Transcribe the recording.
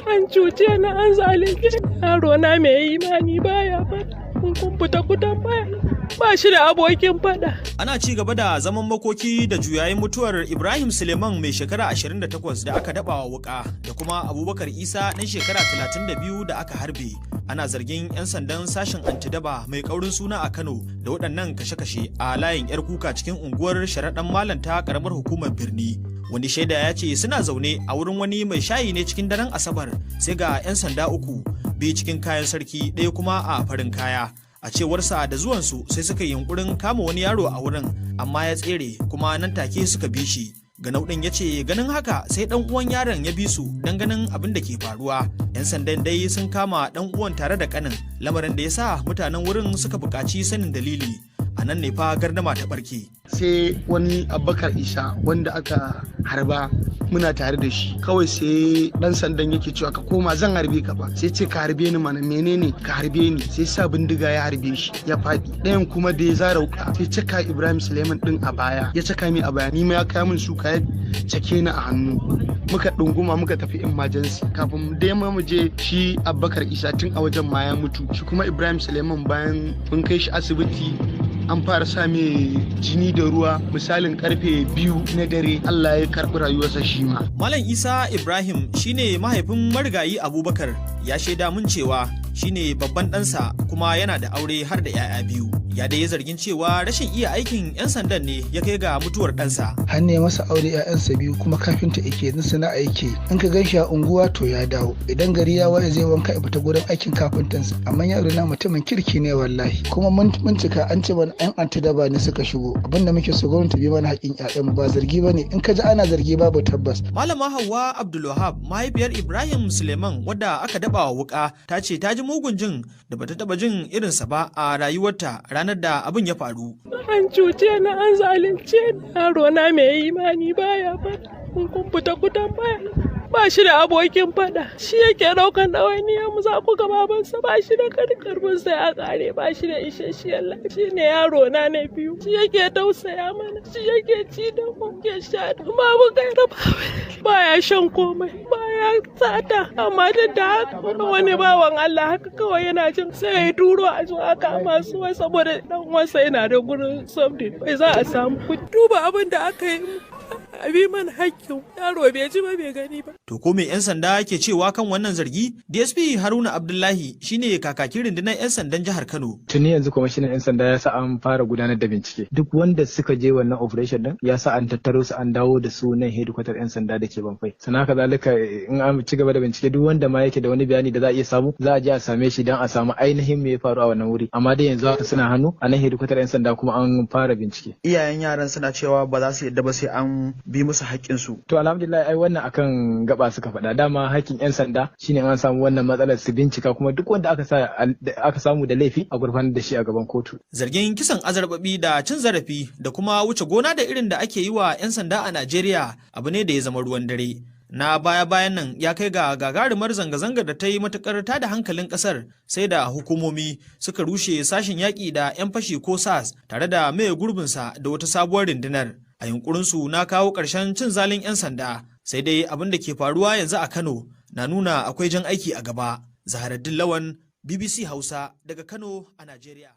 An cuce na, an zalunce yaro na mai imani baya fada. Kun fita kutan baya. Ba shi da abokin fada. Ana ci gaba da zaman makoki da juyayin mutuwar Ibrahim Suleiman mai shekara 28 da aka daba wa wuka da kuma Abubakar Isa ɗan shekara 32 da aka harbe. Ana zargin 'yan sandan sashen antidaba mai kaurin suna a Kano da waɗannan kashe-kashe a layin 'yar kuka cikin unguwar sharaɗan malanta ƙaramar hukumar birni. Wani shaida ya ce suna zaune a wurin wani mai shayi ne cikin daren Asabar sai ga 'yan sanda uku, biyu cikin kayan sarki ɗaya kuma a farin kaya. A cewarsa da zuwansu sai suka yi yunkurin kama wani yaro a wurin amma ya tsere kuma nan take suka bi shi. Ganau ɗin ya ce ganin haka sai ɗan uwan yaron ya bi su don ganin abin da ke faruwa. 'Yan sandan dai sun kama ɗan uwan tare da ƙanin, lamarin da ya sa mutanen wurin suka buƙaci sanin dalili. A nan ne fa gardama ta ɓarke. Sai wani Abubakar Isa wanda aka harba muna tare da shi, kawai sai dan sandan yake cewa ka koma zan harbe ka ba, sai ce ka harbe ni mana, menene ka harbe ni, sai sa bindiga ya harbe shi ya faɗi. Ɗayan kuma da ya zara wuka sai caka Ibrahim Suleiman din a baya, ya caka mi a baya, ni ma ya kai min suka ya cake ni a hannu. Muka ɗunguma muka tafi emergency, kafin dai mu je shi Abubakar Isa tun a wajen ma ya mutu, shi kuma Ibrahim Suleiman bayan mun kai shi asibiti an fara sa mai jini da ruwa misalin karfe 2 na dare, Allah ya karɓi rayuwarsa shi ma. Malam Isa Ibrahim shine mahaifin marigayi Abubakar, ya shaida mun cewa shine babban ɗansa kuma yana da aure har da 'ya'ya biyu. Ya dai ya zargin cewa rashin iya aikin 'yan sandan ne ya kai ga mutuwar ɗansa. Har ne masa aure 'ya'yansa biyu kuma kafinta yake yin sana'a yake. In ka ganshi a unguwa to ya dawo. Idan gari ya waye zai wanka ya fita gurin aikin kafintansa. Amma yaro na mutumin kirki ne wallahi. Kuma mun bincika an ce mana 'yan antidaba ne suka shigo. Abinda muke so gwamnati bi mana haƙƙin 'ya'yan ba zargi bane. In ka ji ana zargi babu tabbas. Malama Hauwa Abdulwahab mahaifiyar Ibrahim Suleiman wadda aka daba wa wuka ta ce ta ji mugun jin da bata taba jin irinsa ba a rayuwarta ranar da abin ya faru. An cuce na, an zalunce yaro na mai imani baya fada. Kun fita kutan baya. Ba shi da abokin fada, shi yake daukan ɗawainiyar mu, za ku ga babansa ba shi da karfin sai a kare, ba shi da isasshiyar lafiya. Shi ne yaro na biyu, shi yake tausaya mana, shi yake ci da mu, ke sha da babu gaira baya shan komai, baya sata, amma duk da haka wani bawan Allah haka kawai yana jin sai ya turo a zo aka masu wai saboda dan wasa yana da gurin something bai za a samu. Ku duba abin da aka yi abi man hakkin yaro bai ji ba bai gani ba. To ko me 'yan sanda ke cewa kan wannan zargi? DSP Haruna Abdullahi shine kakakin rundunar 'yan sandan jihar Kano. Tuni yanzu kwamishinan 'yan sanda ya sa an fara gudanar da bincike. Duk wanda suka je wannan operation din ya sa an tattaro su an dawo da su nan hedikwatar 'yan sanda da ke Banfai. Sannan haka zalika in an ci gaba da bincike duk wanda ma yake da wani bayani da za a iya samu za a je a same shi don a samu ainihin me ya faru a wannan wuri. Amma dai yanzu haka suna hannu a nan hedikwatar 'yan sanda kuma an fara bincike. Iyayen yaran suna cewa ba za su yadda ba sai an bi musu haƙƙinsu. To alhamdulillah ai wannan akan gaba suka faɗa, dama haƙƙin 'yan sanda shine an samu wannan matsalar su bincika kuma duk wanda aka samu da laifi a gurfanar da shi a gaban kotu. Zargin kisan azarbabi da cin zarafi da kuma wuce gona da irin da ake yi wa 'yan sanda a Najeriya abu ne da ya zama ruwan dare. Na baya-bayan nan ya kai ga gagarumar zanga-zangar da ta yi matukar tada hankalin kasar, sai da hukumomi suka rushe sashen yaƙi da 'yan fashi ko SARS tare da maye gurbinsa da wata sabuwar rundunar a yunkurinsu na kawo ƙarshen cin zalin 'yan sanda. Sai dai abin da ke faruwa yanzu a Kano na nuna akwai jan aiki a gaba. Zaharaddin Lawan, BBC Hausa daga Kano a Najeriya.